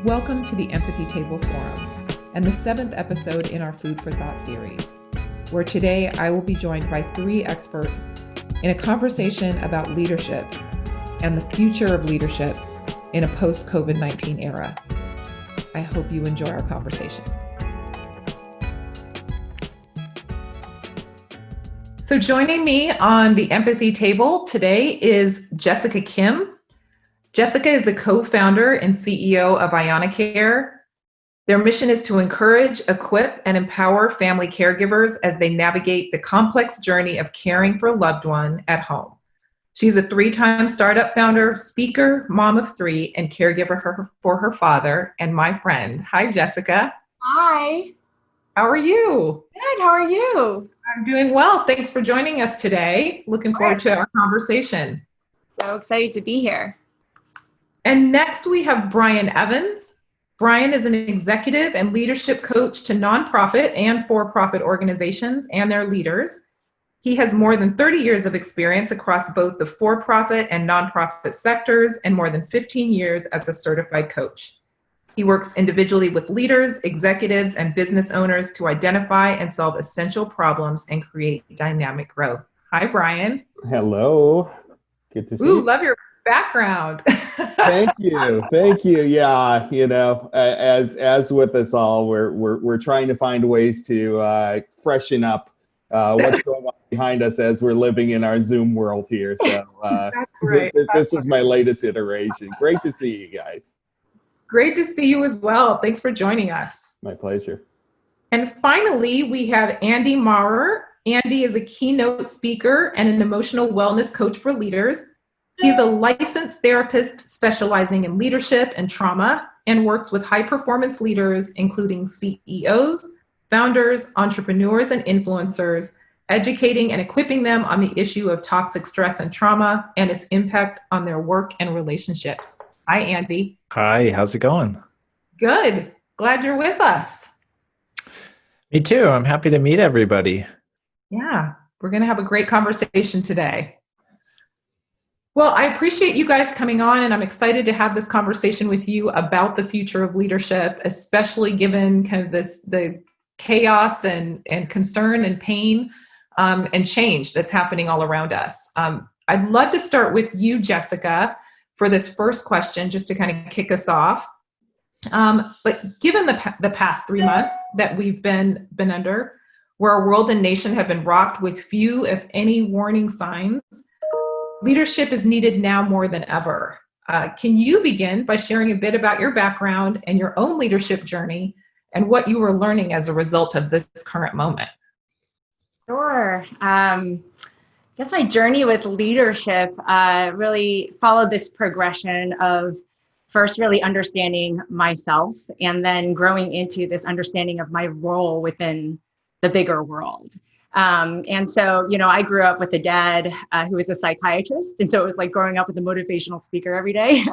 Welcome to the Empathy Table Forum and the 7th episode in our Food for Thought series, where today I will be joined by 3 experts in a conversation about leadership and the future of leadership in a post-COVID-19 era. I hope you enjoy our conversation. So joining me on the Empathy Table today is Jessica Kim. Jessica is the co-founder and CEO of Ionicare. Their mission is to encourage, equip, and empower family caregivers as they navigate the complex journey of caring for a loved one at home. She's a 3-time startup founder, speaker, mom of 3, and caregiver for her father and my friend. Hi, Jessica. Hi. How are you? Good. How are you? I'm doing well. Thanks for joining us today. Looking forward to our conversation. So excited to be here. And next we have Brian Evans. Brian is an executive and leadership coach to nonprofit and for-profit organizations and their leaders. He has more than 30 years of experience across both the for-profit and nonprofit sectors and more than 15 years as a certified coach. He works individually with leaders, executives, and business owners to identify and solve essential problems and create dynamic growth. Hi, Brian. Hello. Good to see you. Love your background. Thank you. Yeah, as with us all, we're trying to find ways to freshen up what's going on behind us as we're living in our Zoom world here. So That's right. This is my latest iteration. Great to see you guys. Great to see you as well. Thanks for joining us. My pleasure. And finally, we have Andy Maurer. Andy is a keynote speaker and an emotional wellness coach for leaders. He's a licensed therapist specializing in leadership and trauma and works with high-performance leaders, including CEOs, founders, entrepreneurs, and influencers, educating and equipping them on the issue of toxic stress and trauma and its impact on their work and relationships. Hi, Andy. Hi, how's it going? Good. Glad you're with us. Me too. I'm happy to meet everybody. Yeah, we're going to have a great conversation today. Well, I appreciate you guys coming on, and I'm excited to have this conversation with you about the future of leadership, especially given kind of the chaos and concern and pain and change that's happening all around us. I'd love to start with you, Jessica, for this first question, just to kind of kick us off. But given the past 3 months that we've been under, where our world and nation have been rocked with few, if any, warning signs, leadership is needed now more than ever. Can you begin by sharing a bit about your background and your own leadership journey and what you were learning as a result of this current moment? Sure. I guess my journey with leadership really followed this progression of first really understanding myself and then growing into this understanding of my role within the bigger world. And so, I grew up with a dad who was a psychiatrist. And so it was like growing up with a motivational speaker every day.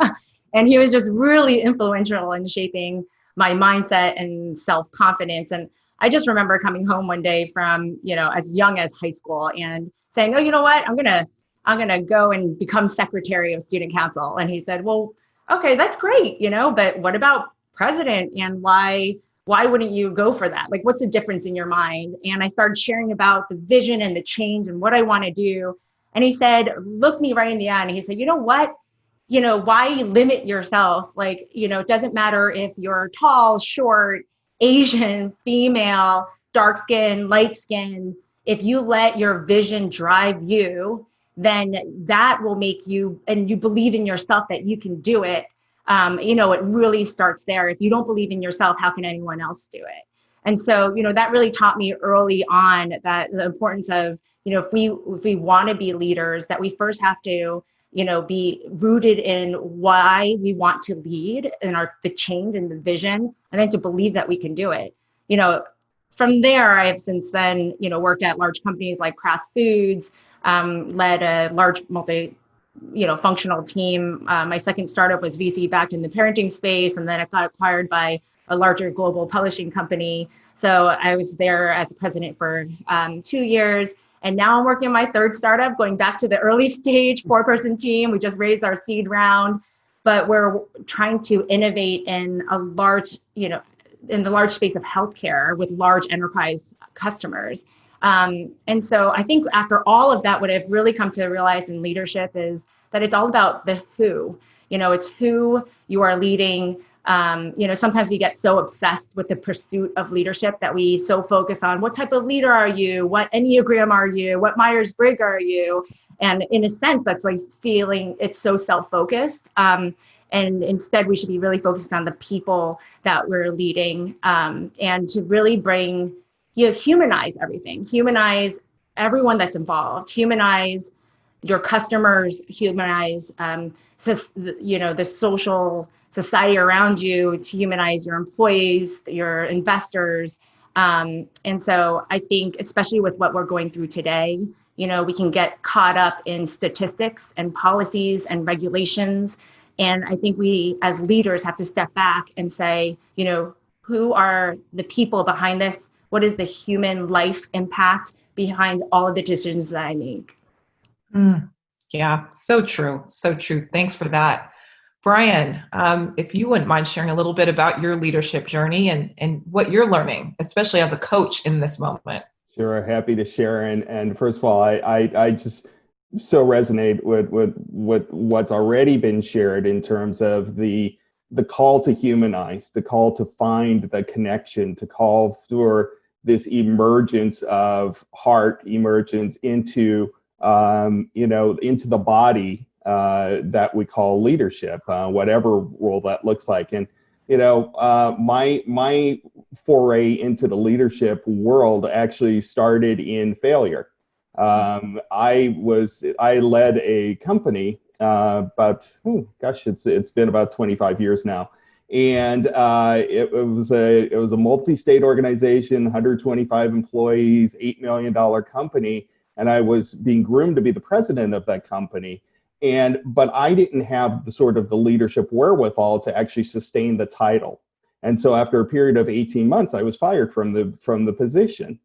And he was just really influential in shaping my mindset and self-confidence. And I just remember coming home one day from, as young as high school and saying, oh, you know what, I'm going to go and become secretary of student council. And he said, well, okay, that's great, but what about president and why wouldn't you go for that? Like, what's the difference in your mind? And I started sharing about the vision and the change and what I want to do. And he said, look me right in the eye. And he said, you know what? Why limit yourself? Like, it doesn't matter if you're tall, short, Asian, female, dark skin, light skin. If you let your vision drive you, then that will make you, and you believe in yourself that you can do it. It really starts there. If you don't believe in yourself, how can anyone else do it? And so, that really taught me early on that the importance of, if we want to be leaders, that we first have to, be rooted in why we want to lead and the change and the vision, and then to believe that we can do it. From there, I have since then, worked at large companies like Kraft Foods, led a large functional team. My second startup was VC backed in the parenting space, and then it got acquired by a larger global publishing company. So I was there as president for 2 years. And now I'm working on my third startup, going back to the early stage 4-person team. We just raised our seed round. but we're trying to innovate in a large, in the large space of healthcare with large enterprise customers. And so I think after all of that, what I've really come to realize in leadership is that it's all about the who. It's who you are leading. Sometimes we get so obsessed with the pursuit of leadership that we so focus on what type of leader are you? What Enneagram are you? What Myers-Briggs are you? And in a sense, that's like feeling it's so self-focused. And instead, we should be really focused on the people that we're leading, and to really humanize everything, humanize everyone that's involved, humanize your customers, humanize, the social society around you, to humanize your employees, your investors. And so I think, especially with what we're going through today, we can get caught up in statistics and policies and regulations. And I think we as leaders have to step back and say, who are the people behind this? What is the human life impact behind all of the decisions that I make? Yeah, so true. So true. Thanks for that. Brian, if you wouldn't mind sharing a little bit about your leadership journey and what you're learning, especially as a coach in this moment. Sure, happy to share. And first of all, I just so resonate with what's already been shared in terms of the call to humanize, the call to find the connection, to call for this emergence of heart, emergence into into the body that we call leadership, whatever role that looks like. And my foray into the leadership world actually started in failure. I led a company it's been about 25 years now. And it was a multi-state organization, 125 employees, $8 million company. And I was being groomed to be the president of that company. But I didn't have the leadership wherewithal to actually sustain the title. And so after a period of 18 months, I was fired from the position.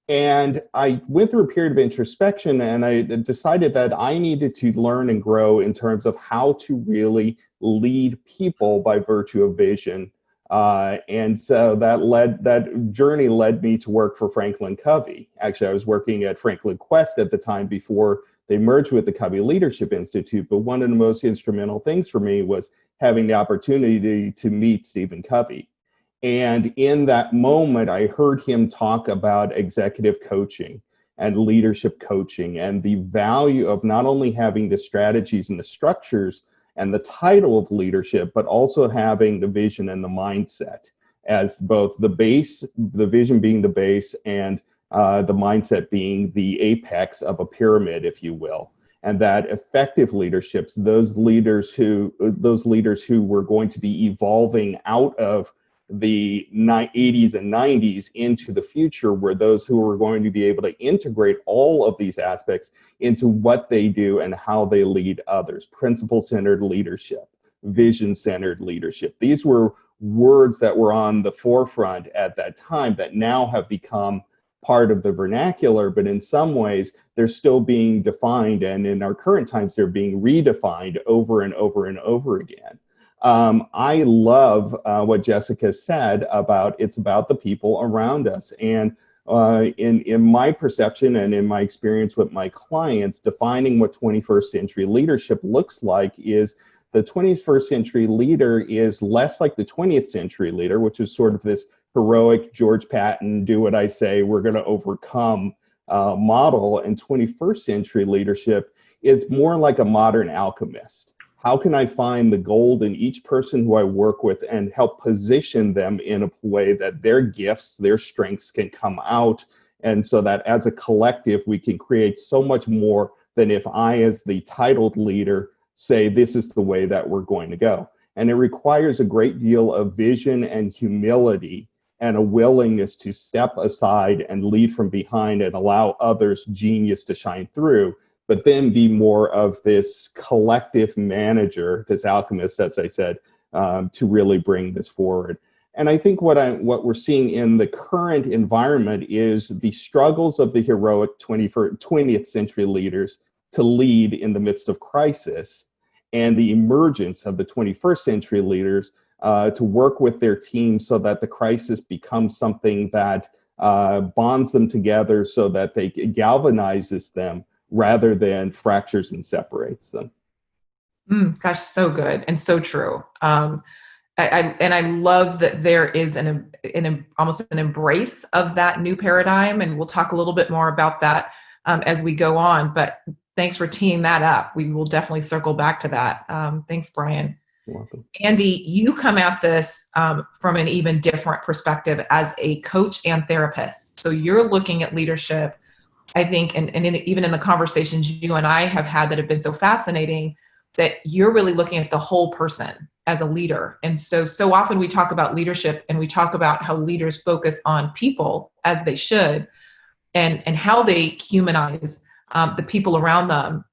And I went through a period of introspection, and I decided that I needed to learn and grow in terms of how to really lead people by virtue of vision. And so that journey led me to work for Franklin Covey. Actually, I was working at Franklin Quest at the time before they merged with the Covey Leadership Institute. But one of the most instrumental things for me was having the opportunity to meet Stephen Covey. And in that moment, I heard him talk about executive coaching and leadership coaching and the value of not only having the strategies and the structures and the title of leadership, but also having the vision and the mindset as both the base, the vision being the base, and the mindset being the apex of a pyramid, if you will. And that effective leaderships, those leaders who were going to be evolving out of the 80s and 90s into the future, were those who were going to be able to integrate all of these aspects into what they do and how they lead others. Principle-centered leadership, vision-centered leadership. These were words that were on the forefront at that time that now have become part of the vernacular, but in some ways they're still being defined, and in our current times they're being redefined over and over and over again. I love what Jessica said about it's about the people around us. And in my perception and in my experience with my clients, defining what 21st century leadership looks like is the 21st century leader is less like the 20th century leader, which is sort of this heroic George Patton, do what I say, we're going to overcome model. And 21st century leadership is more like a modern alchemist. How can I find the gold in each person who I work with and help position them in a way that their gifts, their strengths can come out, and so that as a collective, we can create so much more than if I, as the titled leader, say this is the way that we're going to go. And it requires a great deal of vision and humility and a willingness to step aside and lead from behind and allow others' genius to shine through, but then be more of this collective manager, this alchemist, as I said, to really bring this forward. And I think what we're seeing in the current environment is the struggles of the heroic 20th century leaders to lead in the midst of crisis. and the emergence of the 21st century leaders to work with their teams so that the crisis becomes something that bonds them together, so that they galvanizes them rather than fractures and separates them. Gosh, so good and so true. I love that there is almost an embrace of that new paradigm, and we'll talk a little bit more about that as we go on. But thanks for teeing that up. We will definitely circle back to that. Thanks, Brian. You're welcome. Andy, you come at this from an even different perspective as a coach and therapist. So you're looking at leadership, I think, and even in the conversations you and I have had that have been so fascinating, that you're really looking at the whole person as a leader. And so often we talk about leadership and we talk about how leaders focus on people, as they should, and how they humanize the people around them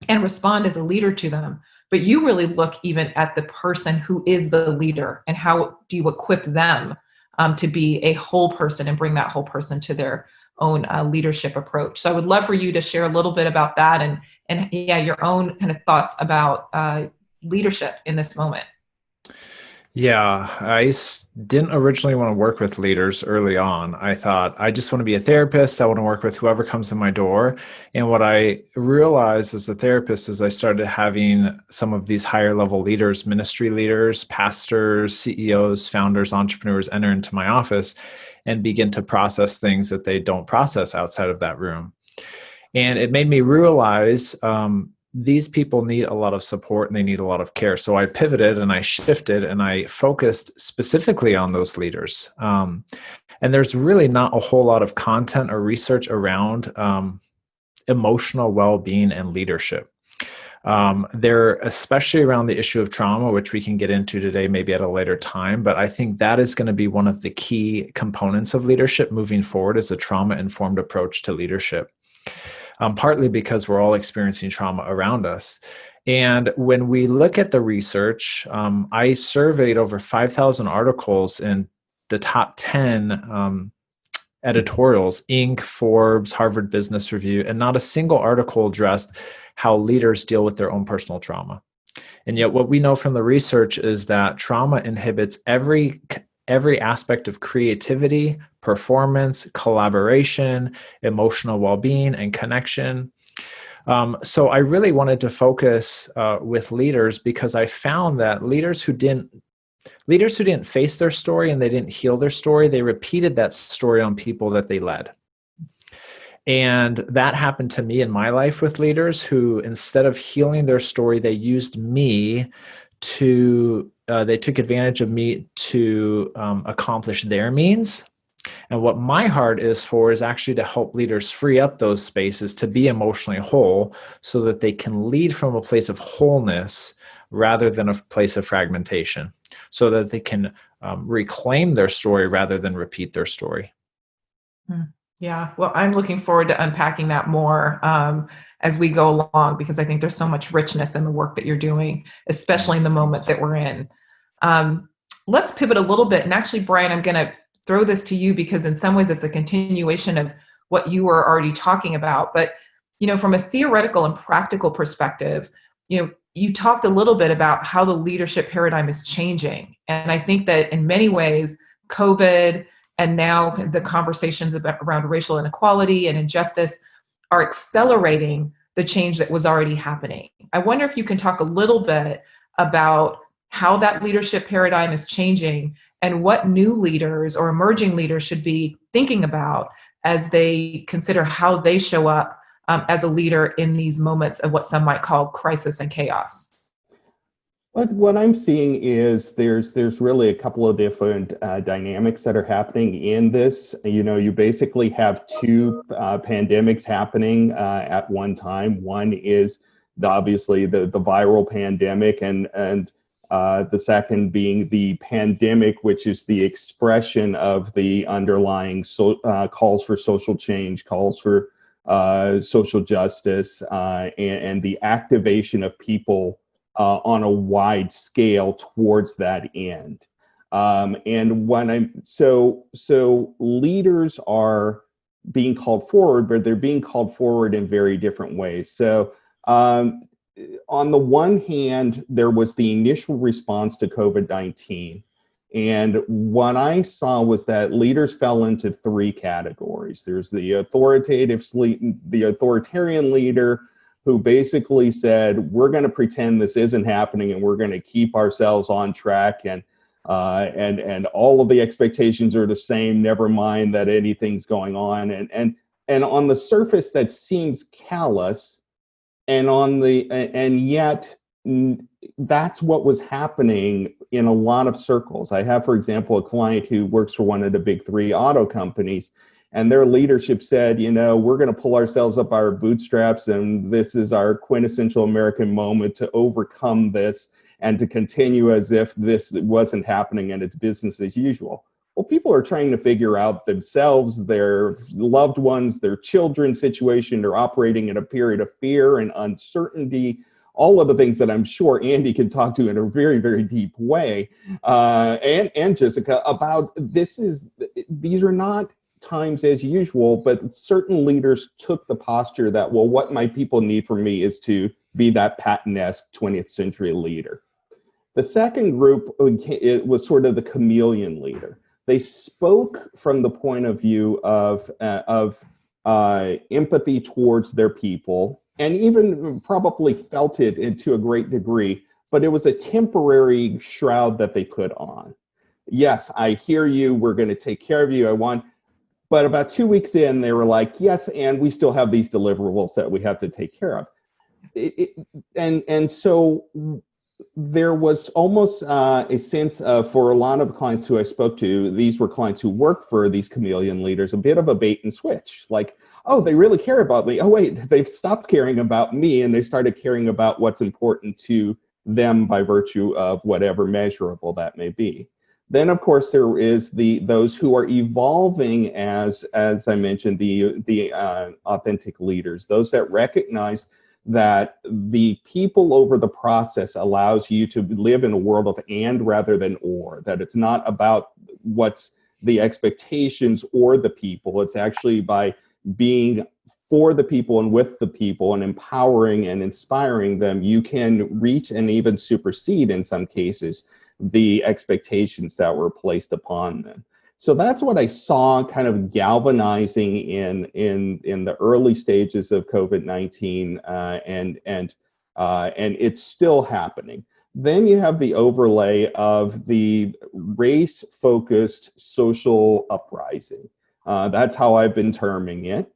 and respond as a leader to them. But you really look even at the person who is the leader, and how do you equip them to be a whole person and bring that whole person to their own leadership approach. So I would love for you to share a little bit about that, and your own kind of thoughts about leadership in this moment. Yeah, didn't originally want to work with leaders early on. I thought, I just want to be a therapist. I want to work with whoever comes in my door. And what I realized as a therapist is I started having some of these higher level leaders, ministry leaders, pastors, CEOs, founders, entrepreneurs enter into my office and begin to process things that they don't process outside of that room. And it made me realize these people need a lot of support and they need a lot of care. So I pivoted and I shifted and I focused specifically on those leaders. And there's really not a whole lot of content or research around emotional well-being and leadership. They're especially around the issue of trauma, which we can get into today, maybe at a later time. But I think that is going to be one of the key components of leadership moving forward, is a trauma-informed approach to leadership. Partly because we're all experiencing trauma around us. And when we look at the research, I surveyed over 5,000 articles in the top 10 editorials, Inc., Forbes, Harvard Business Review, and not a single article addressed how leaders deal with their own personal trauma. And yet what we know from the research is that trauma inhibits every aspect of creativity, performance, collaboration, emotional well-being, and connection. So I really wanted to focus with leaders, because I found that leaders who didn't face their story and they didn't heal their story, they repeated that story on people that they led. And that happened to me in my life with leaders who, instead of healing their story, they used me to they took advantage of me to accomplish their means. And what my heart is for is actually to help leaders free up those spaces to be emotionally whole, so that they can lead from a place of wholeness rather than a place of fragmentation, so that they can reclaim their story rather than repeat their story. Yeah, well, I'm looking forward to unpacking that more as we go along, because I think there's so much richness in the work that you're doing, especially in the moment that we're in. Let's pivot a little bit. And actually, Brian, I'm going to throw this to you, because in some ways it's a continuation of what you were already talking about. But, from a theoretical and practical perspective, you talked a little bit about how the leadership paradigm is changing. And I think that in many ways, COVID and now the conversations around racial inequality and injustice are accelerating the change that was already happening. I wonder if you can talk a little bit about how that leadership paradigm is changing and what new leaders or emerging leaders should be thinking about as they consider how they show up as a leader in these moments of what some might call crisis and chaos. What I'm seeing is there's really a couple of different dynamics that are happening in this. You basically have two pandemics happening at one time. One is obviously the viral pandemic, and the second being the pandemic, which is the expression of the underlying calls for social change, calls for social justice, and the activation of people on a wide scale towards that end. And when so leaders are being called forward, but they're being called forward in very different ways. So on the one hand, there was the initial response to COVID-19. And what I saw was that leaders fell into three categories. There's the authoritarian leader who basically said, we're going to pretend this isn't happening and we're going to keep ourselves on track, and all of the expectations are the same, never mind that anything's going on. And on the surface that seems callous, and yet that's what was happening in a lot of circles. I have, for example, a client who works for one of the big three auto companies, and their leadership said, we're going to pull ourselves up our bootstraps, and this is our quintessential American moment to overcome this and to continue as if this wasn't happening and it's business as usual. Well, people are trying to figure out themselves, their loved ones, their children's situation. They're operating in a period of fear and uncertainty, all of the things that I'm sure Andy can talk to in a very, very deep way, and Jessica, about these are not times as usual, but certain leaders took the posture that, well, what my people need from me is to be that Patton-esque 20th century leader. The second group, it was sort of the chameleon leader. They spoke from the point of view of empathy towards their people, and even probably felt it to a great degree, but it was a temporary shroud that they put on. Yes, I hear you, we're going to take care of you, but about 2 weeks in, they were like, yes, and we still have these deliverables that we have to take care of. And so there was almost a sense of, for a lot of clients who I spoke to, these were clients who worked for these chameleon leaders, a bit of a bait and switch. Like, oh, they really care about me. Oh, wait, they've stopped caring about me and they started caring about what's important to them by virtue of whatever measurable that may be. Then, of course, there is those who are evolving as I mentioned, the authentic leaders, those that recognize that the people over the process allows you to live in a world of and rather than or, that it's not about what's the expectations or the people. It's actually by being for the people and with the people and empowering and inspiring them, you can reach and even supersede, in some cases, the expectations that were placed upon them. So that's what I saw kind of galvanizing in the early stages of COVID-19, and it's still happening. Then you have the overlay of the race-focused social uprising. That's how I've been terming it,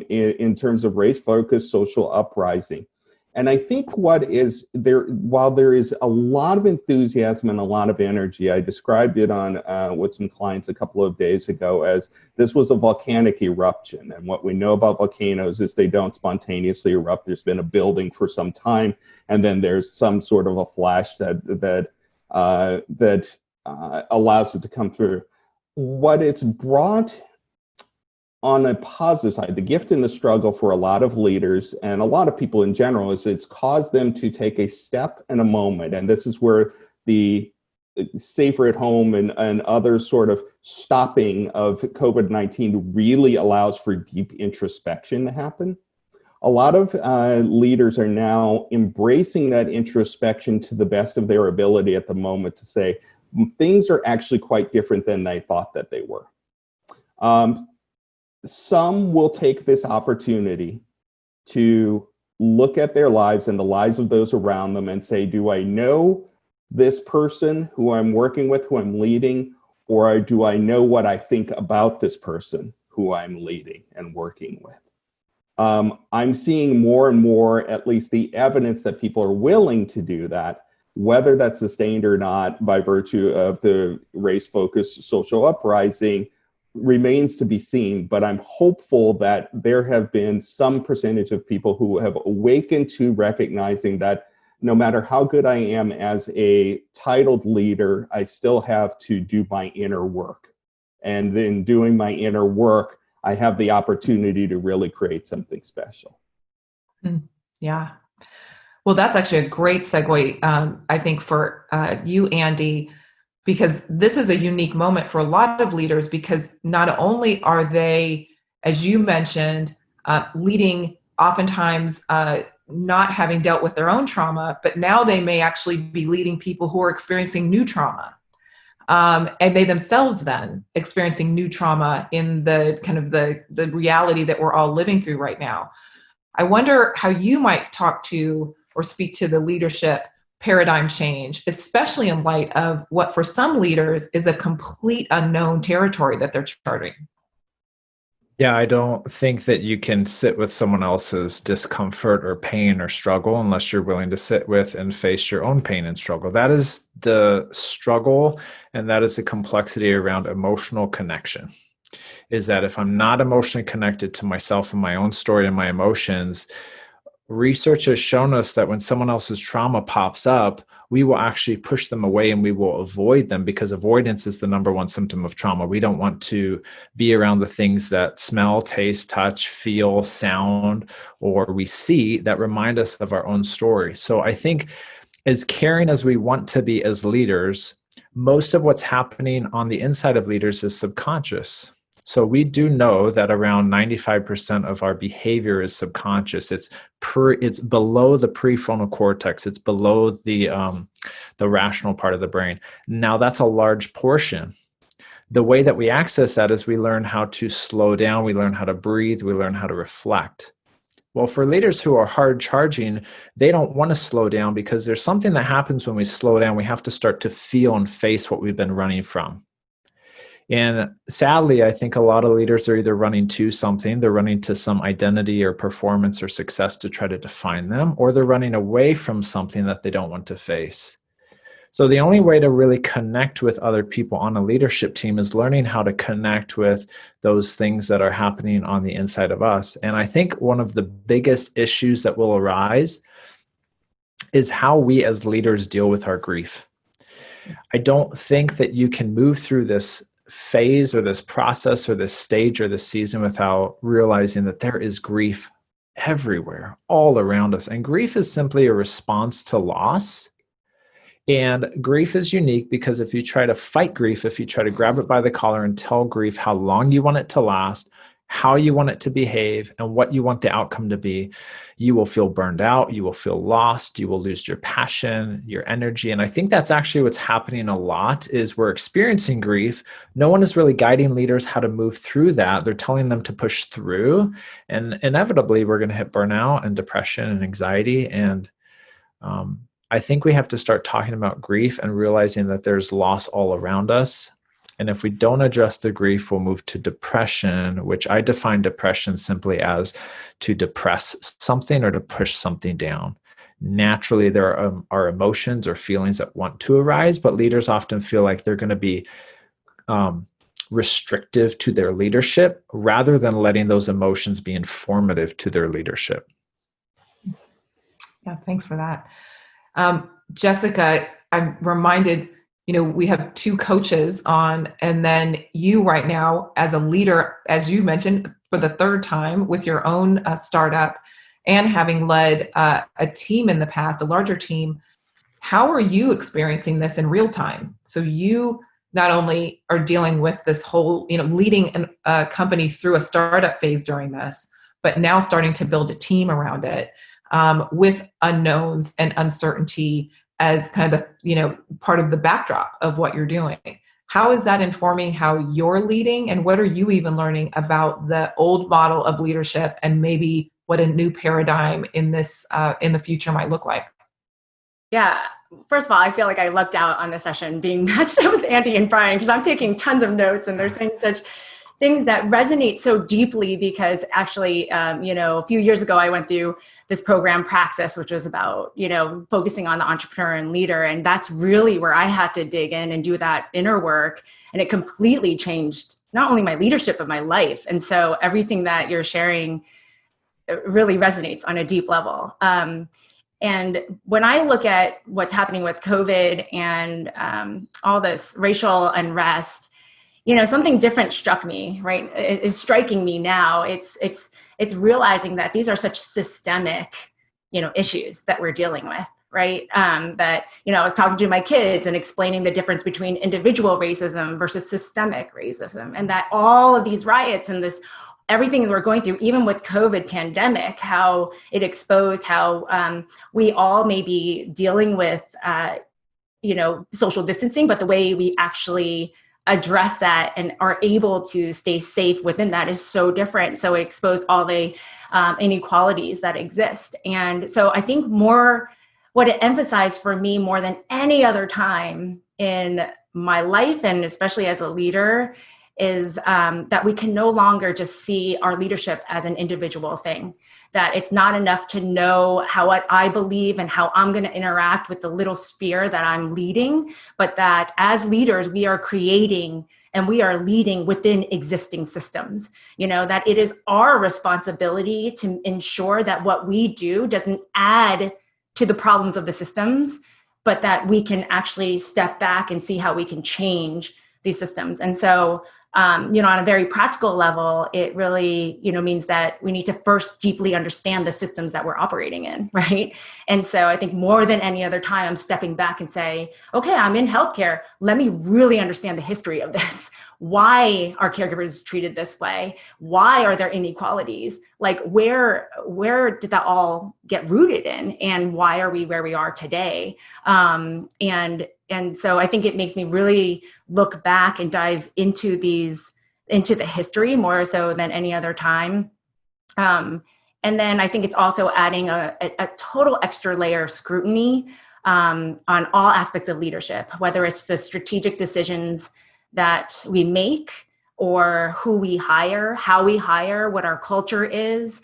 in terms of race-focused social uprising. And I think what is there, while there is a lot of enthusiasm and a lot of energy, I described it on with some clients a couple of days ago as this was a volcanic eruption. And what we know about volcanoes is they don't spontaneously erupt. There's been a building for some time, and then there's some sort of a flash that allows it to come through. What it's brought on a positive side, the gift and the struggle for a lot of leaders and a lot of people in general is it's caused them to take a step and a moment. And this is where the safer at home and other sort of stopping of COVID-19 really allows for deep introspection to happen. A lot of leaders are now embracing that introspection to the best of their ability at the moment to say, things are actually quite different than they thought that they were. Some will take this opportunity to look at their lives and the lives of those around them and say, do I know this person who I'm working with, who I'm leading, or do I know what I think about this person who I'm leading and working with? I'm seeing more and more, at least the evidence that people are willing to do that, whether that's sustained or not by virtue of the race-focused social uprising remains to be seen, but I'm hopeful that there have been some percentage of people who have awakened to recognizing that no matter how good I am as a titled leader, I still have to do my inner work. And then doing my inner work, I have the opportunity to really create something special. Yeah. Well, that's actually a great segue, I think, for you, Andy, because this is a unique moment for a lot of leaders, because not only are they, as you mentioned, leading oftentimes not having dealt with their own trauma, but now they may actually be leading people who are experiencing new trauma. And they themselves then experiencing new trauma in the kind of the reality that we're all living through right now. I wonder how you might talk to or speak to the leadership paradigm change, especially in light of what for some leaders is a complete unknown territory that they're charting. Yeah, I don't think that you can sit with someone else's discomfort or pain or struggle unless you're willing to sit with and face your own pain and struggle. That is the struggle, and that is the complexity around emotional connection. Is that if I'm not emotionally connected to myself and my own story and my emotions, research has shown us that when someone else's trauma pops up, we will actually push them away and we will avoid them, because avoidance is the number one symptom of trauma. We don't want to be around the things that smell, taste, touch, feel, sound, or we see that remind us of our own story. So I think as caring as we want to be as leaders, most of what's happening on the inside of leaders is subconscious. So we do know that around 95% of our behavior is subconscious. It's below the prefrontal cortex. It's below the rational part of the brain. Now that's a large portion. The way that we access that is we learn how to slow down. We learn how to breathe. We learn how to reflect. Well, for leaders who are hard charging, they don't want to slow down because there's something that happens when we slow down. We have to start to feel and face what we've been running from. And sadly, I think a lot of leaders are either running to something, they're running to some identity or performance or success to try to define them, or they're running away from something that they don't want to face. So the only way to really connect with other people on a leadership team is learning how to connect with those things that are happening on the inside of us. And I think one of the biggest issues that will arise is how we as leaders deal with our grief. I don't think that you can move through this phase or this process or this stage or this season without realizing that there is grief everywhere, all around us. And grief is simply a response to loss. And grief is unique because if you try to fight grief, if you try to grab it by the collar and tell grief how long you want it to last, how you want it to behave, and what you want the outcome to be, you will feel burned out, you will feel lost, you will lose your passion, your energy. And I think that's actually what's happening a lot is we're experiencing grief. No one is really guiding leaders how to move through that. They're telling them to push through. And inevitably, we're going to hit burnout and depression and anxiety. And I think we have to start talking about grief and realizing that there's loss all around us. And if we don't address the grief, we'll move to depression, which I define depression simply as to depress something or to push something down. Naturally, there are emotions or feelings that want to arise, but leaders often feel like they're going to be restrictive to their leadership rather than letting those emotions be informative to their leadership. Yeah, thanks for that. Jessica, I'm reminded, we have two coaches on, and then you right now as a leader, as you mentioned, for the third time with your own startup and having led a team in the past, a larger team. How are you experiencing this in real time? So you not only are dealing with this whole, leading a company through a startup phase during this, but now starting to build a team around it with unknowns and uncertainty as kind of, part of the backdrop of what you're doing. How is that informing how you're leading, and what are you even learning about the old model of leadership and maybe what a new paradigm in this in the future might look like? Yeah. First of all, I feel like I lucked out on this session being matched up with Andy and Brian, because I'm taking tons of notes and they're saying such things that resonate so deeply because actually, a few years ago, I went through this program Praxis, which was about, focusing on the entrepreneur and leader. And that's really where I had to dig in and do that inner work. And it completely changed not only my leadership, but my life. And so everything that you're sharing really resonates on a deep level. And when I look at what's happening with COVID and all this racial unrest, something different struck me, right? It's striking me now. It's realizing that these are such systemic, issues that we're dealing with, right? That, I was talking to my kids and explaining the difference between individual racism versus systemic racism, and that all of these riots and this everything we're going through, even with COVID pandemic, how it exposed how we all may be dealing with, social distancing, but the way we actually address that and are able to stay safe within that is so different. So it exposed all the inequalities that exist. And so I think what it emphasized for me more than any other time in my life, and especially as a leader, is that we can no longer just see our leadership as an individual thing, that it's not enough to know what I believe and how I'm going to interact with the little sphere that I'm leading, but that as leaders, we are creating and we are leading within existing systems, that it is our responsibility to ensure that what we do doesn't add to the problems of the systems, but that we can actually step back and see how we can change these systems. And so, on a very practical level, it really, means that we need to first deeply understand the systems that we're operating in, right? And so I think more than any other time, I'm stepping back and say, okay, I'm in healthcare. Let me really understand the history of this. Why are caregivers treated this way? Why are there inequalities? Like where did that all get rooted in? And why are we where we are today? And so I think it makes me really look back and dive into the history more so than any other time. And then I think it's also adding a total extra layer of scrutiny on all aspects of leadership, whether it's the strategic decisions that we make or who we hire, how we hire, what our culture is.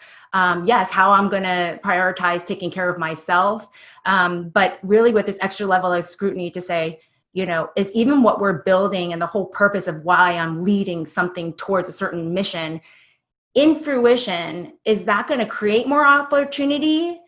Yes, how I'm going to prioritize taking care of myself. But really with this extra level of scrutiny to say, is even what we're building and the whole purpose of why I'm leading something towards a certain mission in fruition, is that going to create more opportunity?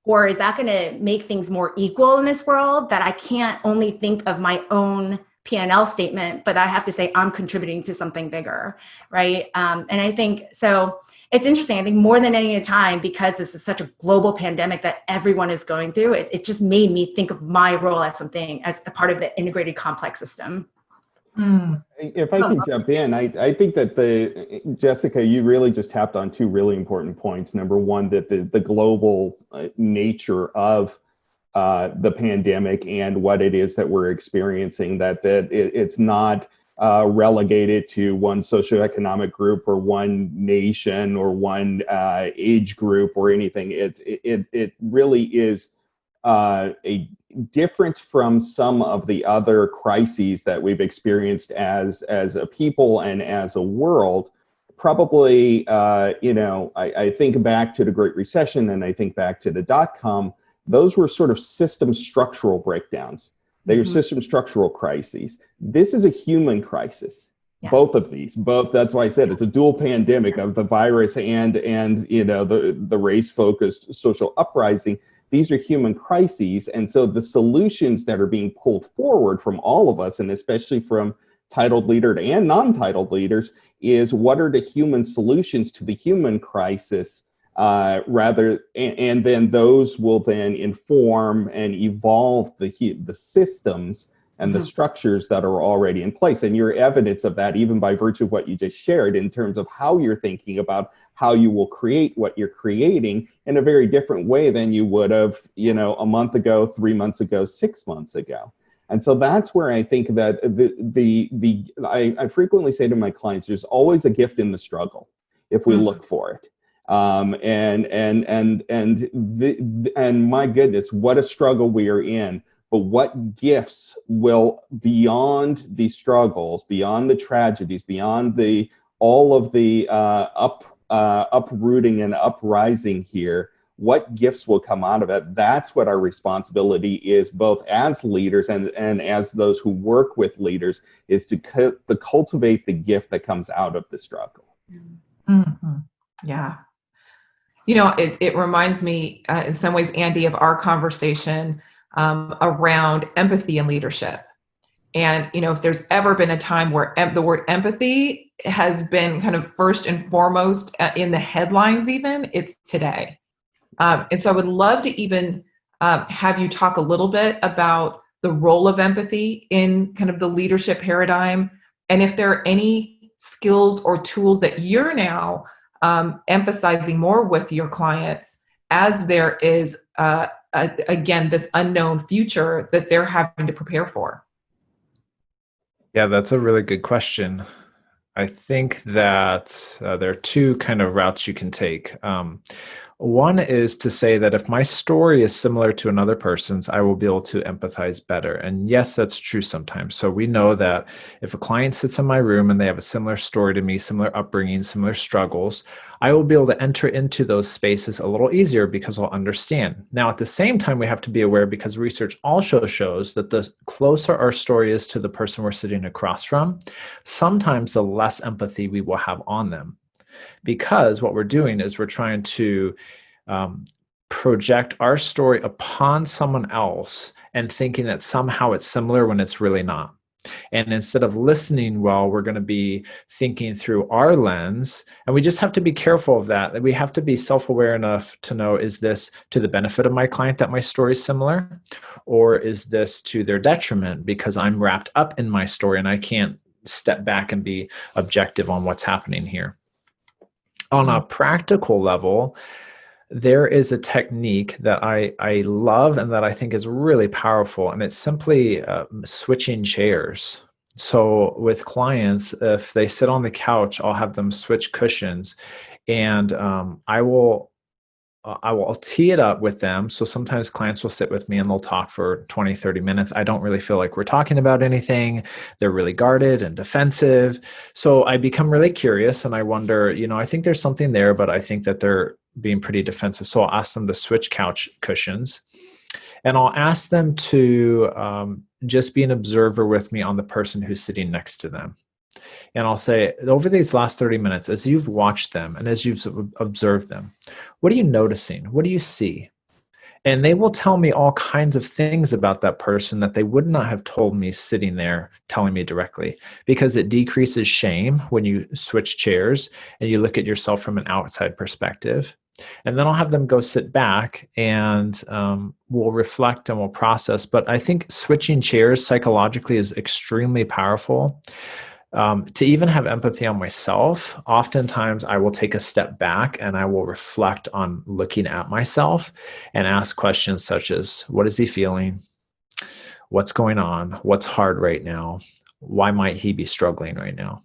Or is that going to make things more equal in this world, that I can't only think of my own P&L statement, but I have to say I'm contributing to something bigger, right? And I think, so it's interesting. I think more than any other time, because this is such a global pandemic that everyone is going through, it just made me think of my role as a part of the integrated complex system. If I can jump in, I think that Jessica, you really just tapped on two really important points. Number one, that the global nature of the pandemic and what it is that we're experiencing, that it's not relegated to one socioeconomic group or one nation or one age group or anything. It really is a different from some of the other crises that we've experienced as a people and as a world. Probably, I think back to the Great Recession and I think back to the .com. Those were sort of system structural breakdowns. They are system structural crises. This is a human crisis. Yes. Both of these, that's why I said it's a dual pandemic of the virus and the race-focused social uprising. These are human crises. And so the solutions that are being pulled forward from all of us, and especially from titled leader and non-titled leaders, is what are the human solutions to the human crisis? And then those will then inform and evolve the systems and the structures that are already in place. And you're evidence of that even by virtue of what you just shared in terms of how you're thinking about how you will create what you're creating in a very different way than you would have, a month ago, 3 months ago, 6 months ago. And so that's where I think that I frequently say to my clients, there's always a gift in the struggle if we look for it. And my goodness, what a struggle we are in. But what gifts will, beyond the struggles, beyond the tragedies, beyond all of the uprooting and uprising here, what gifts will come out of it? That's what our responsibility is, both as leaders and as those who work with leaders, is to cultivate the gift that comes out of the struggle. Mm-hmm. Yeah. It reminds me in some ways, Andy, of our conversation around empathy and leadership. And, if there's ever been a time where the word empathy has been kind of first and foremost in the headlines, even, it's today. And so I would love to even have you talk a little bit about the role of empathy in kind of the leadership paradigm, and if there are any skills or tools that you're now emphasizing more with your clients as there is, again, this unknown future that they're having to prepare for? Yeah, that's a really good question. I think that there are two kind of routes you can take. One is to say that if my story is similar to another person's, I will be able to empathize better. And yes, that's true sometimes. So we know that if a client sits in my room and they have a similar story to me, similar upbringing, similar struggles, I will be able to enter into those spaces a little easier because I'll understand. Now, at the same time, we have to be aware, because research also shows that the closer our story is to the person we're sitting across from, sometimes the less empathy we will have on them. Because what we're doing is we're trying to project our story upon someone else and thinking that somehow it's similar when it's really not. And instead of listening well, we're going to be thinking through our lens. And we just have to be careful of that. We have to be self-aware enough to know, is this to the benefit of my client that my story is similar? Or is this to their detriment because I'm wrapped up in my story and I can't step back and be objective on what's happening here? On a practical level, there is a technique that I love and that I think is really powerful, and it's simply switching chairs. So with clients, if they sit on the couch, I'll have them switch cushions, and I'll tee it up with them. So sometimes clients will sit with me and they'll talk for 20, 30 minutes. I don't really feel like we're talking about anything. They're really guarded and defensive. So I become really curious and I wonder, I think there's something there, but I think that they're being pretty defensive. So I'll ask them to switch couch cushions, and I'll ask them to just be an observer with me on the person who's sitting next to them. And I'll say, over these last 30 minutes, as you've watched them and as you've observed them, what are you noticing? What do you see? And they will tell me all kinds of things about that person that they would not have told me sitting there telling me directly, because it decreases shame when you switch chairs and you look at yourself from an outside perspective. And then I'll have them go sit back and we'll reflect and we'll process. But I think switching chairs psychologically is extremely powerful. To even have empathy on myself, oftentimes I will take a step back and I will reflect on looking at myself and ask questions such as, what is he feeling? What's going on? What's hard right now? Why might he be struggling right now?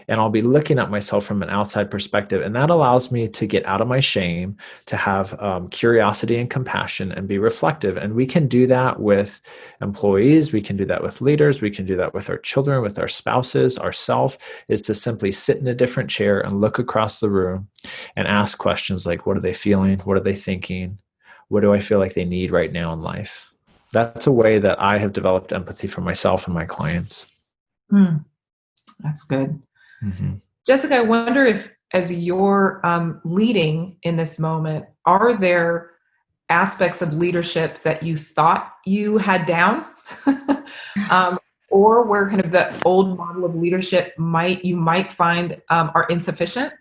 And I'll be looking at myself from an outside perspective. And that allows me to get out of my shame, to have curiosity and compassion and be reflective. And we can do that with employees. We can do that with leaders. We can do that with our children, with our spouses. Ourself is to simply sit in a different chair and look across the room and ask questions like, what are they feeling? What are they thinking? What do I feel like they need right now in life? That's a way that I have developed empathy for myself and my clients. That's good. Mm-hmm. Jessica, I wonder if, as you're leading in this moment, are there aspects of leadership that you thought you had down, or where kind of the old model of leadership you might find are insufficient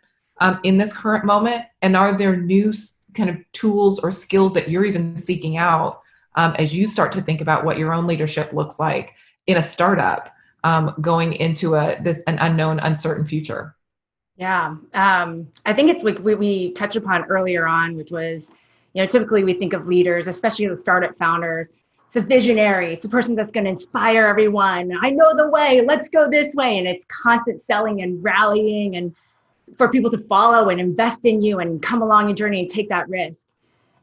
in this current moment? And are there new kind of tools or skills that you're even seeking out as you start to think about what your own leadership looks like in a startup? Going into an unknown, uncertain future? Yeah, I think it's like we touched upon earlier on, which was, typically we think of leaders, especially the startup founder. It's a visionary. It's a person that's going to inspire everyone. I know the way. Let's go this way. And it's constant selling and rallying and for people to follow and invest in you and come along your journey and take that risk.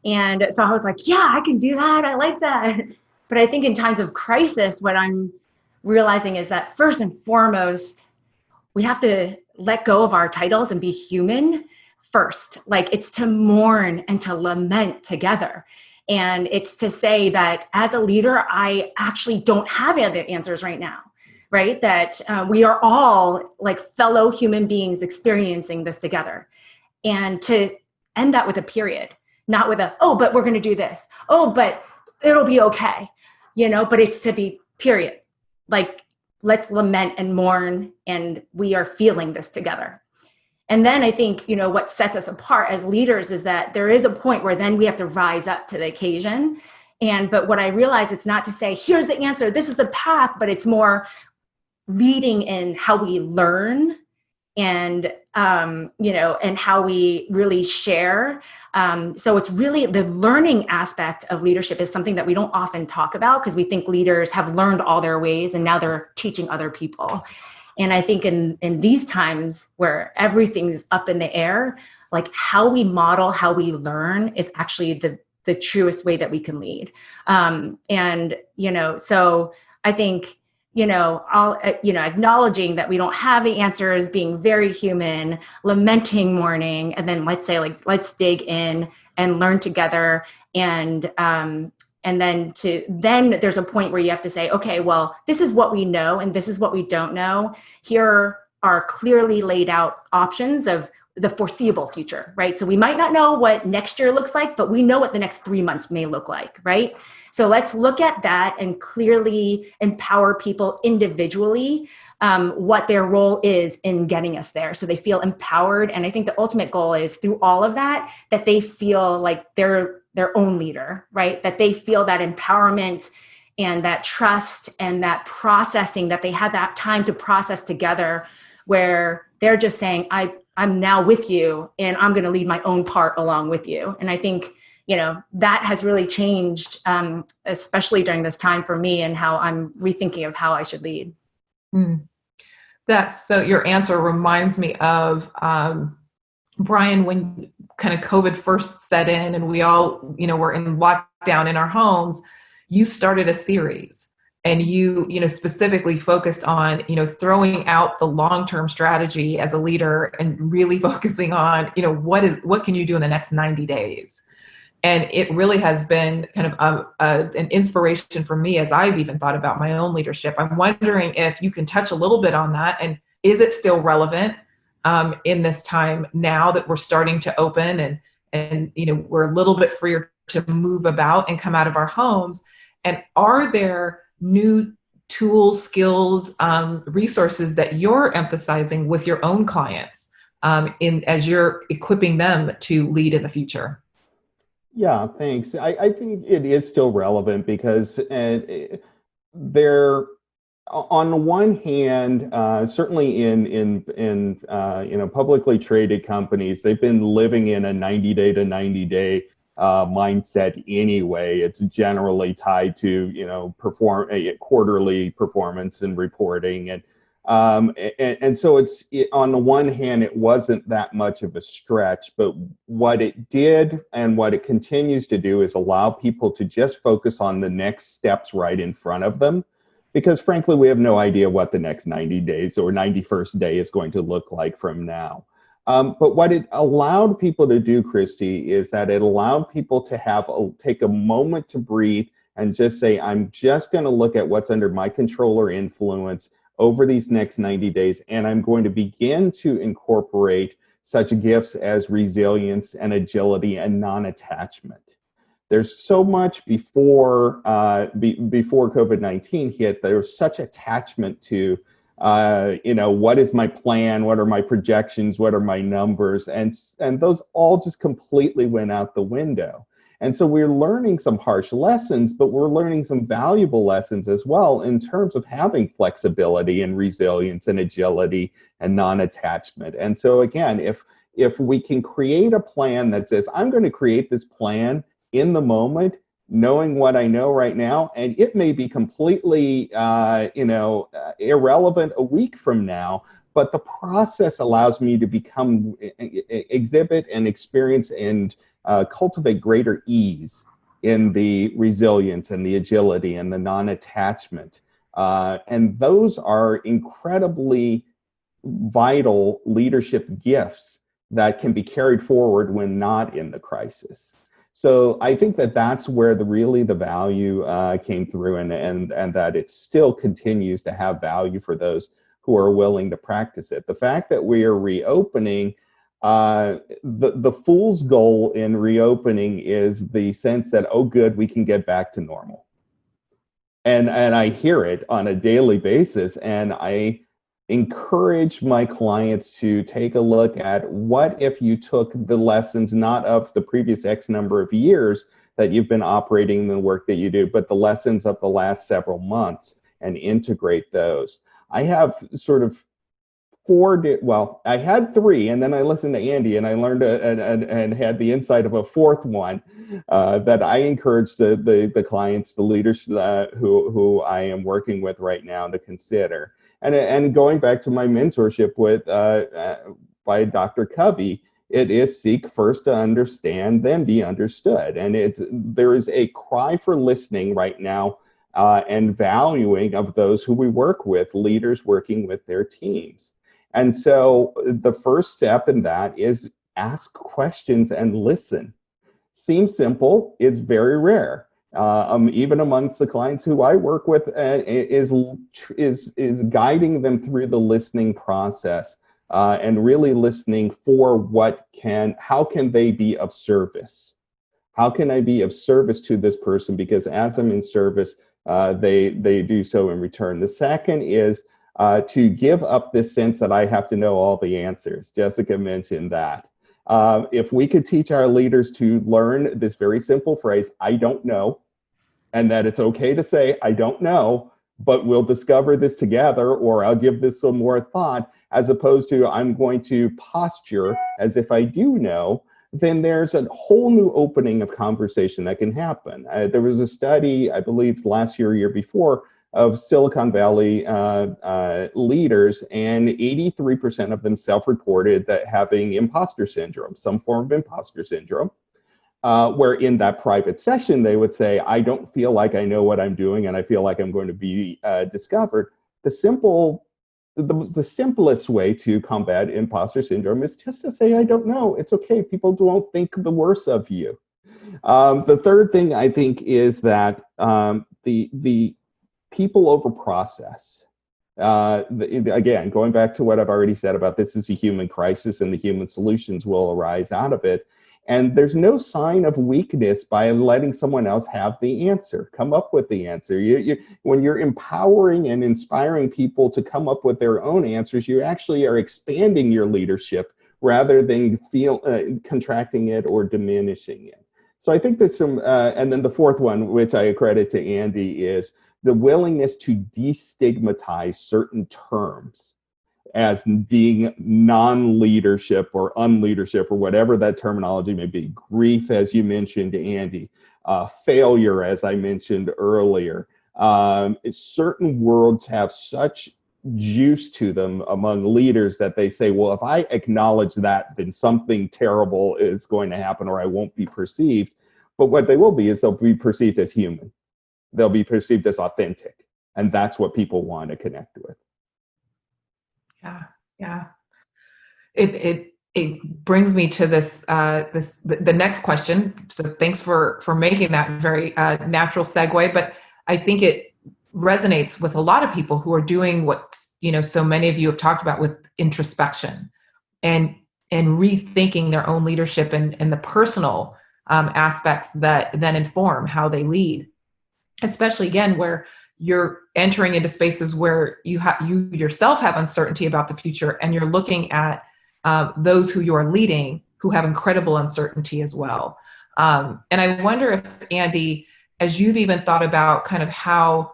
And so I was like, yeah, I can do that. I like that. But I think in times of crisis, what I'm realizing is that first and foremost, we have to let go of our titles and be human first. Like, it's to mourn and to lament together. And it's to say that as a leader, I actually don't have the answers right now, right? That we are all like fellow human beings experiencing this together. And to end that with a period, not with a, oh, but we're going to do this. Oh, but it'll be okay, but it's to be period. Like, let's lament and mourn, and we are feeling this together. And then I think, what sets us apart as leaders is that there is a point where then we have to rise up to the occasion. But what I realize, it's not to say, here's the answer, this is the path, but it's more leading in how we learn and and how we really share. So it's really the learning aspect of leadership is something that we don't often talk about, because we think leaders have learned all their ways and now they're teaching other people. And I think in these times where everything's up in the air, like how we model, how we learn is actually the truest way that we can lead. So I think, acknowledging that we don't have the answers, being very human, lamenting mourning, and then let's let's dig in and learn together. And then there's a point where you have to say, okay, well, this is what we know and this is what we don't know. Here are clearly laid out options of the foreseeable future, right? So we might not know what next year looks like, but we know what the next 3 months may look like, right? So let's look at that and clearly empower people individually, what their role is in getting us there. So they feel empowered. And I think the ultimate goal is through all of that they feel like they're their own leader, right? That they feel that empowerment and that trust and that processing, that they had that time to process together, where they're just saying, I'm now with you and I'm going to lead my own part along with you. And I think, that has really changed, especially during this time for me, and how I'm rethinking of how I should lead. So your answer reminds me of, Brian, when kind of COVID first set in and we all, were in lockdown in our homes, you started a series and you specifically focused on, throwing out the long-term strategy as a leader and really focusing on, what can you do in the next 90 days? And it really has been kind of an inspiration for me as I've even thought about my own leadership. I'm wondering if you can touch a little bit on that, and is it still relevant in this time now that we're starting to open and we're a little bit freer to move about and come out of our homes? And are there new tools, skills, resources that you're emphasizing with your own clients as you're equipping them to lead in the future? Yeah, thanks. I think it is still relevant because there, on the one hand, certainly in publicly traded companies, they've been living in a 90-day to 90-day mindset anyway. It's generally tied to quarterly performance and reporting, and so on the one hand, it wasn't that much of a stretch, but what it did and what it continues to do is allow people to just focus on the next steps right in front of them, because frankly, we have no idea what the next 90 days or 91st day is going to look like from now. But what it allowed people to do, Christy, is that it allowed people to take a moment to breathe and just say, I'm just going to look at what's under my control or influence over these next 90 days, and I'm going to begin to incorporate such gifts as resilience and agility and non-attachment. There's so much before COVID-19 hit, there was such attachment to what is my plan? What are my projections? What are my numbers? And those all just completely went out the window. And so we're learning some harsh lessons, but we're learning some valuable lessons as well in terms of having flexibility and resilience and agility and non-attachment. And so again, if we can create a plan that says, I'm going to create this plan in the moment, knowing what I know right now, and it may be completely irrelevant a week from now, but the process allows me to exhibit and experience and cultivate greater ease in the resilience and the agility and the non-attachment. And those are incredibly vital leadership gifts that can be carried forward when not in the crisis. So I think that's where the value came through, and that it still continues to have value for those who are willing to practice it. The fact that we are reopening, the fool's goal in reopening is the sense that, oh good, we can get back to normal. And I hear it on a daily basis, and I encourage my clients to take a look at what if you took the lessons not of the previous X number of years that you've been operating the work that you do, but the lessons of the last several months and integrate those. I have sort of I had three, and then I listened to Andy, and I learned and had the insight of a fourth one that I encourage the clients, the leaders who I am working with right now to consider. And going back to my mentorship with by Dr. Covey, it is seek first to understand, then be understood. And there is a cry for listening right now and valuing of those who we work with, leaders working with their teams. And so the first step in that is ask questions and listen. Seems simple, it's very rare. Even amongst the clients who I work with, is guiding them through the listening process and really listening for how can they be of service? How can I be of service to this person? Because as I'm in service, they do so in return. The second is to give up this sense that I have to know all the answers. Jessica mentioned that. If we could teach our leaders to learn this very simple phrase, I don't know, and that it's okay to say, I don't know, but we'll discover this together, or I'll give this some more thought, as opposed to I'm going to posture as if I do know, then there's a whole new opening of conversation that can happen. There was a study, I believe last year or year before, of Silicon Valley leaders, and 83% of them self-reported that having imposter syndrome, some form of imposter syndrome, where in that private session, they would say, I don't feel like I know what I'm doing, and I feel like I'm going to be discovered. The simplest way to combat imposter syndrome is just to say, I don't know. It's okay. People don't think the worst of you. The third thing I think is that the people over process. Again, going back to what I've already said about this is a human crisis and the human solutions will arise out of it. And there's no sign of weakness by letting someone else have the answer, come up with the answer. When you're empowering and inspiring people to come up with their own answers, you actually are expanding your leadership rather than contracting it or diminishing it. So I think there's some, and then the fourth one, which I accredit to Andy, is the willingness to destigmatize certain terms as being non-leadership or unleadership or whatever that terminology may be. Grief, as you mentioned, Andy, failure, as I mentioned earlier. Certain words have such juice to them among leaders that they say, well, if I acknowledge that, then something terrible is going to happen or I won't be perceived. But what they will be is they'll be perceived as human. They'll be perceived as authentic. And that's what people want to connect with. Yeah. It brings me to the next question. So thanks for making that very natural segue. But I think it resonates with a lot of people who are doing what so many of you have talked about with introspection and rethinking their own leadership and the personal aspects that then inform how they lead. Especially again, where you're entering into spaces where you yourself have uncertainty about the future, and you're looking at those who you are leading who have incredible uncertainty as well. And I wonder if, Andy, as you've even thought about kind of how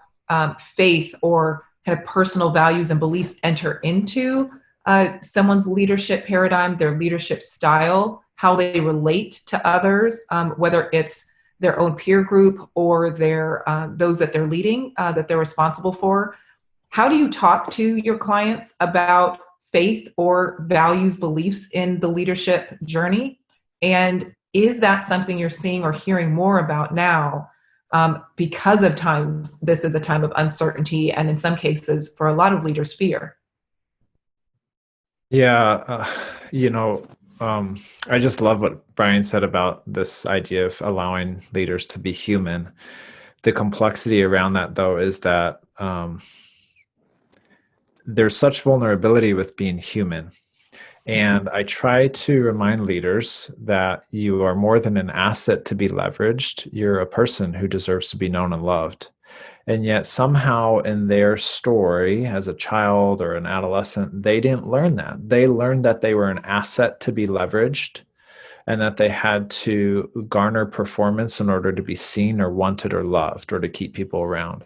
faith or kind of personal values and beliefs enter into someone's leadership paradigm, their leadership style, how they relate to others, whether it's their own peer group or their those that they're leading, that they're responsible for. How do you talk to your clients about faith or values, beliefs in the leadership journey? And is that something you're seeing or hearing more about now because of times this is a time of uncertainty and in some cases for a lot of leaders, fear? Yeah, I just love what Brian said about this idea of allowing leaders to be human. The complexity around that, though, is that there's such vulnerability with being human. And I try to remind leaders that you are more than an asset to be leveraged. You're a person who deserves to be known and loved. And yet somehow in their story as a child or an adolescent, they didn't learn that. They learned that they were an asset to be leveraged and that they had to garner performance in order to be seen or wanted or loved or to keep people around.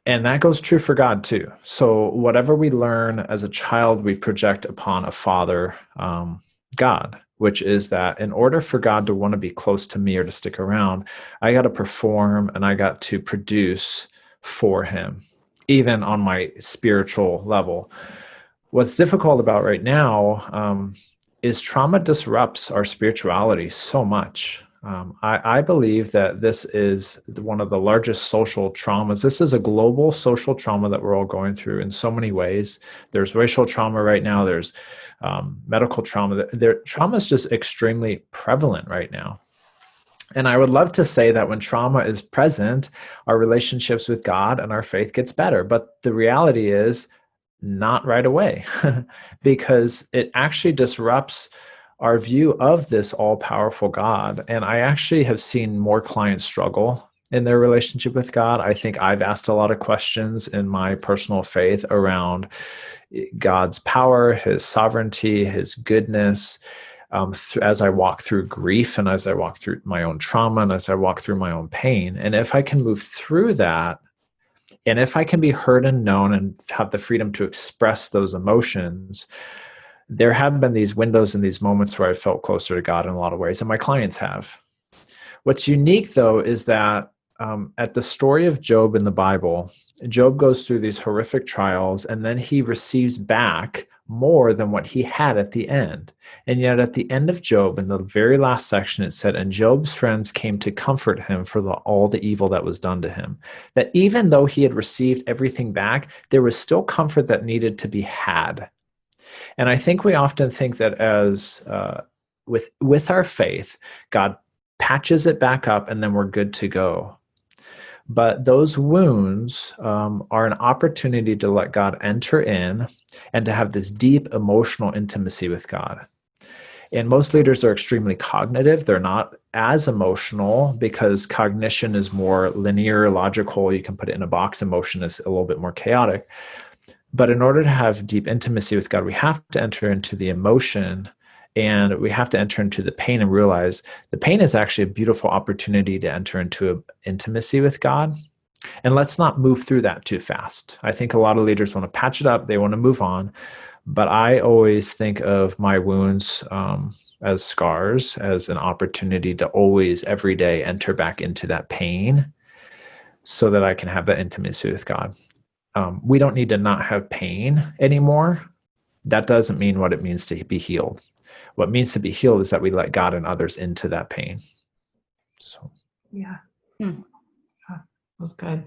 And that goes true for God too. So whatever we learn as a child, we project upon a father, God, which is that in order for God to want to be close to me or to stick around, I got to perform and I got to produce for him, even on my spiritual level. What's difficult about right now is trauma disrupts our spirituality so much. I believe that this is one of the largest social traumas. This is a global social trauma that we're all going through in so many ways. There's racial trauma right now. There's medical trauma. Trauma is just extremely prevalent right now. And I would love to say that when trauma is present, our relationships with God and our faith gets better. But the reality is not right away, because it actually disrupts our view of this all-powerful God. And I actually have seen more clients struggle in their relationship with God. I think I've asked a lot of questions in my personal faith around God's power, his sovereignty, his goodness, as I walk through grief and as I walk through my own trauma and as I walk through my own pain. And if I can move through that, and if I can be heard and known and have the freedom to express those emotions, there have been these windows and these moments where I felt closer to God in a lot of ways, and my clients have. What's unique, though, is that at the story of Job in the Bible, Job goes through these horrific trials, and then he receives back more than what he had at the end. And yet at the end of Job, in the very last section, it said, and Job's friends came to comfort him for all the evil that was done to him. That even though he had received everything back, there was still comfort that needed to be had. And I think we often think that as with our faith, God patches it back up and then we're good to go. But those wounds are an opportunity to let God enter in and to have this deep emotional intimacy with God. And most leaders are extremely cognitive. They're not as emotional because cognition is more linear, logical. You can put it in a box. Emotion is a little bit more chaotic. But in order to have deep intimacy with God, we have to enter into the emotion and we have to enter into the pain and realize the pain is actually a beautiful opportunity to enter into intimacy with God. And let's not move through that too fast. I think a lot of leaders want to patch it up. They want to move on. But I always think of my wounds as scars, as an opportunity to always, every day, enter back into that pain so that I can have that intimacy with God. We don't need to not have pain anymore. That doesn't mean what it means to be healed. What it means to be healed is that we let God and others into that pain. So, yeah. That was good.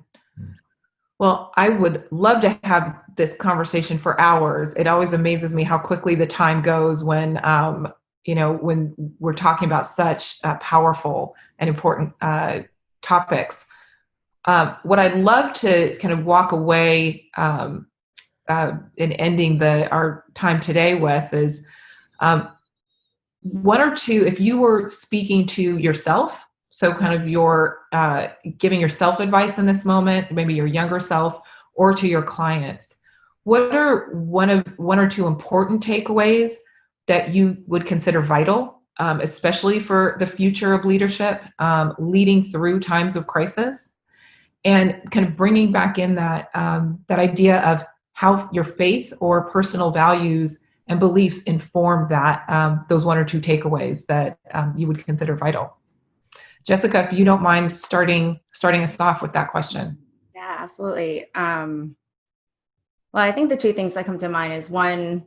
Well, I would love to have this conversation for hours. It always amazes me how quickly the time goes when, when we're talking about such powerful and important topics. What I'd love to kind of walk away in ending our time today with is one or two, if you were speaking to yourself, so kind of your giving yourself advice in this moment, maybe your younger self, or to your clients, what are one or two important takeaways that you would consider vital, especially for the future of leadership, leading through times of crisis? And kind of bringing back in that idea of how your faith or personal values and beliefs inform those one or two takeaways that you would consider vital. Jessica, if you don't mind starting us off with that question. Yeah, absolutely. Well, I think the two things that come to mind is one,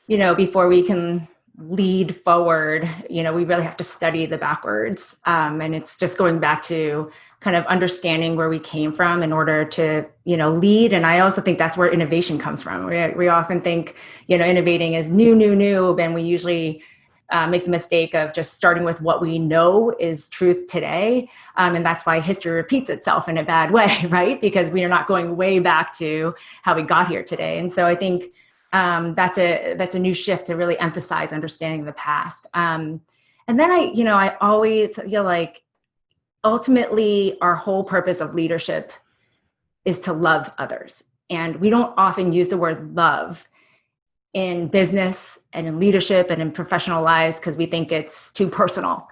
before we can lead forward, we really have to study the backwards. And it's just going back to kind of understanding where we came from in order to, lead. And I also think that's where innovation comes from. We often think, innovating is new, and we usually make the mistake of just starting with what we know is truth today. And that's why history repeats itself in a bad way, right? Because we are not going way back to how we got here today. And so I think that's a new shift to really emphasize understanding the past. And then I always feel like ultimately our whole purpose of leadership is to love others. And we don't often use the word love in business and in leadership and in professional lives because we think it's too personal.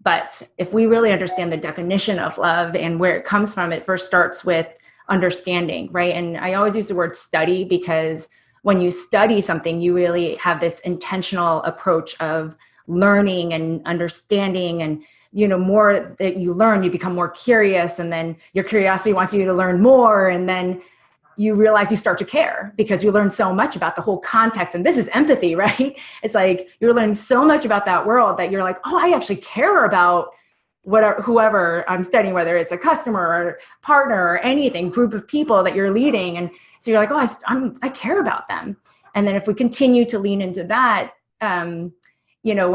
But if we really understand the definition of love and where it comes from, it first starts with understanding, right? And I always use the word study because when you study something, you really have this intentional approach of learning and understanding, and more that you learn, you become more curious, and then your curiosity wants you to learn more, and then you realize you start to care because you learn so much about the whole context. And this is empathy, right? It's like you're learning so much about that world that you're like, oh, I actually care about whoever I'm studying, whether it's a customer or partner or anything, group of people that you're leading. And so you're like, oh, I care about them. And then if we continue to lean into that, when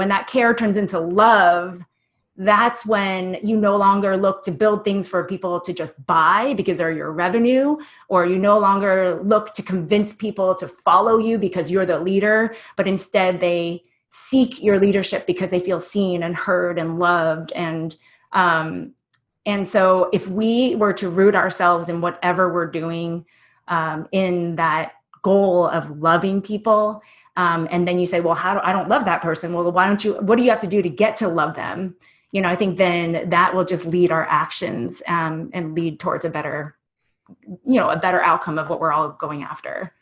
that care turns into love, that's when you no longer look to build things for people to just buy because they're your revenue, or you no longer look to convince people to follow you because you're the leader, but instead they seek your leadership because they feel seen and heard and loved. And so if we were to root ourselves in whatever we're doing, in that goal of loving people, and then you say, well, I don't love that person. Well, what do you have to do to get to love them? I think then that will just lead our actions, and lead towards a better outcome of what we're all going after.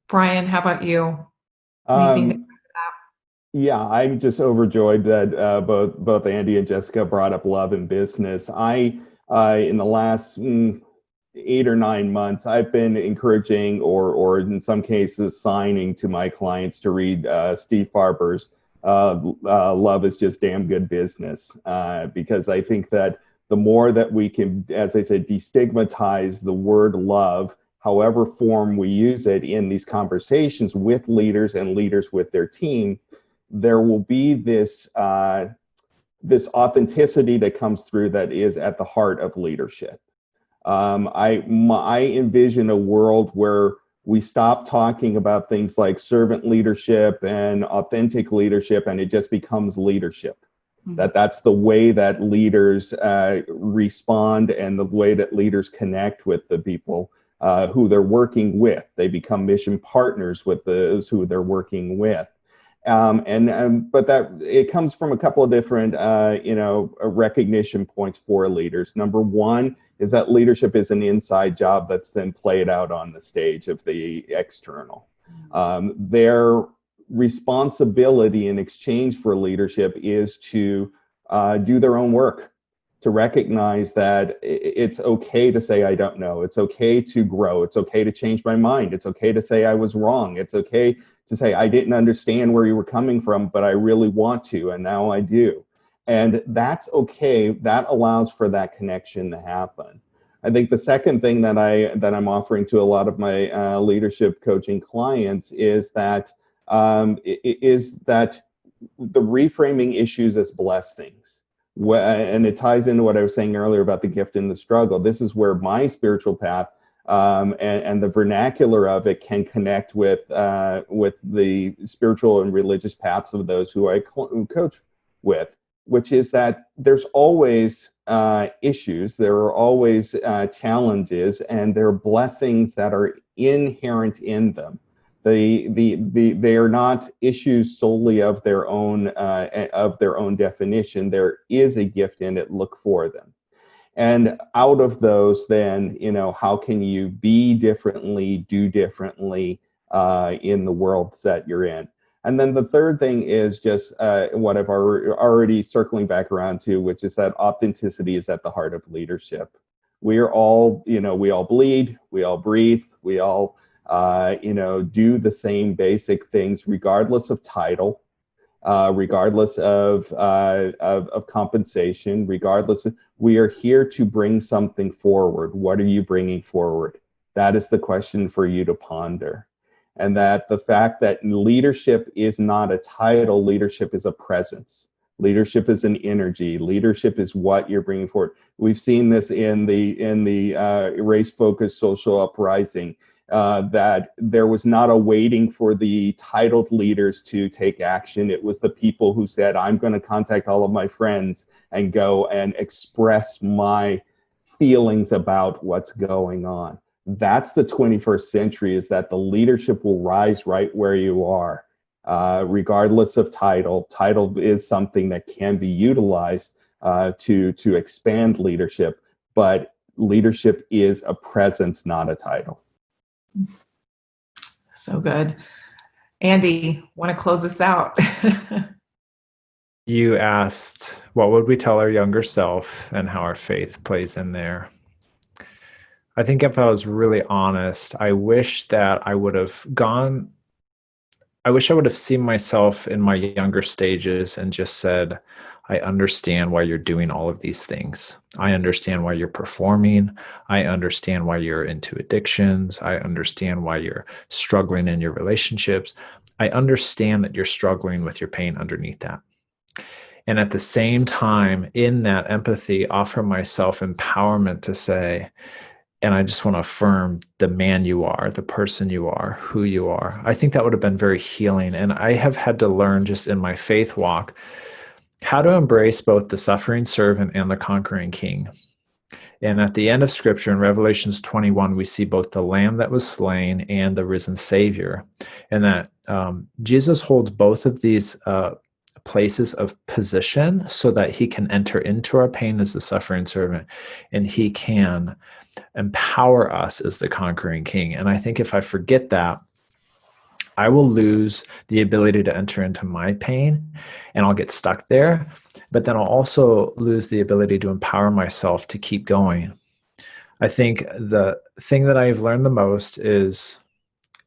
Brian, how about you? Anything to add to that? Yeah, I'm just overjoyed that both Andy and Jessica brought up love and business. I in the last 8 or 9 months, I've been encouraging or in some cases signing to my clients to read Steve Farber's Love is Just Damn Good Business, because I think that the more that we can, as I said, destigmatize the word love, however form we use it in these conversations with leaders and leaders with their team, there will be this this authenticity that comes through that is at the heart of leadership. I envision a world where we stop talking about things like servant leadership and authentic leadership, and it just becomes leadership. Mm-hmm. That's the way that leaders respond and the way that leaders connect with the people who they're working with. They become mission partners with those who they're working with. But that it comes from a couple of different, recognition points for leaders. Number one is that leadership is an inside job that's then played out on the stage of the external. Their responsibility in exchange for leadership is to do their own work, to recognize that it's okay to say, I don't know. It's okay to grow. It's okay to change my mind. It's okay to say I was wrong. It's okay to say, I didn't understand where you were coming from, but I really want to, and now I do. And that's okay. That allows for that connection to happen. I think the second thing that I'm offering to a lot of my leadership coaching clients is that the reframing issues as blessings. And it ties into what I was saying earlier about the gift and the struggle. This is where my spiritual path and the vernacular of it can connect with the spiritual and religious paths of those who I coach with, which is that there's always issues, there are always challenges, and there are blessings that are inherent in them. They are not issues solely of their own definition. There is a gift in it. Look for them. And out of those, then, how can you be differently, do differently in the world that you're in? And then the third thing is just what I've already circling back around to, which is that authenticity is at the heart of leadership. We are all, we all bleed, we all breathe, we all, do the same basic things, regardless of title, regardless of compensation, we are here to bring something forward. What are you bringing forward? That is the question for you to ponder. And that the fact that leadership is not a title, leadership is a presence. Leadership is an energy. Leadership is what you're bringing forward. We've seen this in the race-focused social uprising, that there was not a waiting for the titled leaders to take action. It was the people who said, I'm going to contact all of my friends and go and express my feelings about what's going on. That's the 21st century, is that the leadership will rise right where you are, regardless of title. Title is something that can be utilized to expand leadership, but leadership is a presence, not a title. So good. Andy, want to close this out? You asked, what would we tell our younger self and how our faith plays in there? I think if I was really honest, I wish I would have seen myself in my younger stages and just said, I understand why you're doing all of these things. I understand why you're performing. I understand why you're into addictions. I understand why you're struggling in your relationships. I understand that you're struggling with your pain underneath that. And at the same time, in that empathy, offer myself empowerment to say, and I just want to affirm the man you are, the person you are, who you are. I think that would have been very healing. And I have had to learn just in my faith walk how to embrace both the suffering servant and the conquering king. And at the end of Scripture in Revelations 21, we see both the Lamb that was slain and the risen Savior. And that Jesus holds both of these places of position so that he can enter into our pain as the suffering servant, and he can empower us as the conquering king. And I think if I forget that, I will lose the ability to enter into my pain and I'll get stuck there. But then I'll also lose the ability to empower myself to keep going. I think the thing that I've learned the most is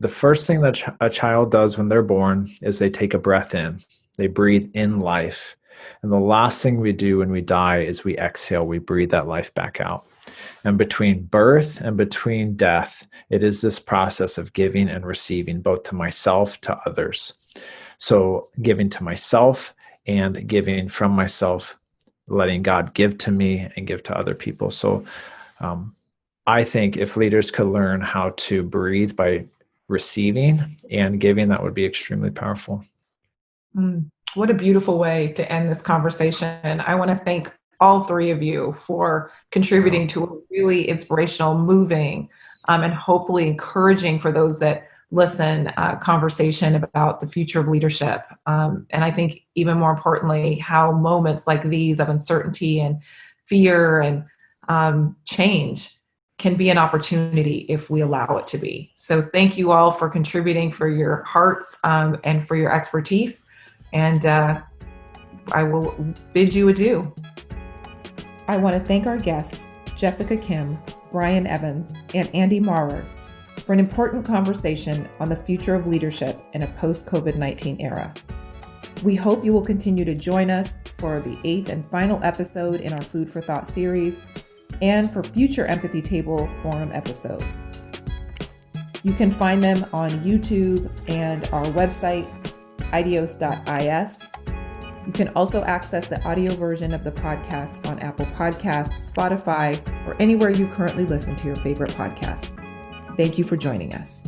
the first thing that a child does when they're born is they take a breath in. They breathe in life. And the last thing we do when we die is we exhale, we breathe that life back out. And between birth and between death, it is this process of giving and receiving, both to myself, to others. So giving to myself and giving from myself, letting God give to me and give to other people. So I think if leaders could learn how to breathe by receiving and giving, that would be extremely powerful. What a beautiful way to end this conversation. I want to thank all three of you for contributing to a really inspirational, moving, and hopefully encouraging for those that listen, conversation about the future of leadership. And I think even more importantly, how moments like these of uncertainty and fear and change can be an opportunity if we allow it to be. So thank you all for contributing, for your hearts and for your expertise. And I will bid you adieu. I want to thank our guests, Jessica Kim, Brian Evans, and Andy Maurer, for an important conversation on the future of leadership in a post-COVID-19 era. We hope you will continue to join us for the 8th and final episode in our Food for Thought series and for future Empathy Table Forum episodes. You can find them on YouTube and our website, ideos.is. You can also access the audio version of the podcast on Apple Podcasts, Spotify, or anywhere you currently listen to your favorite podcasts. Thank you for joining us.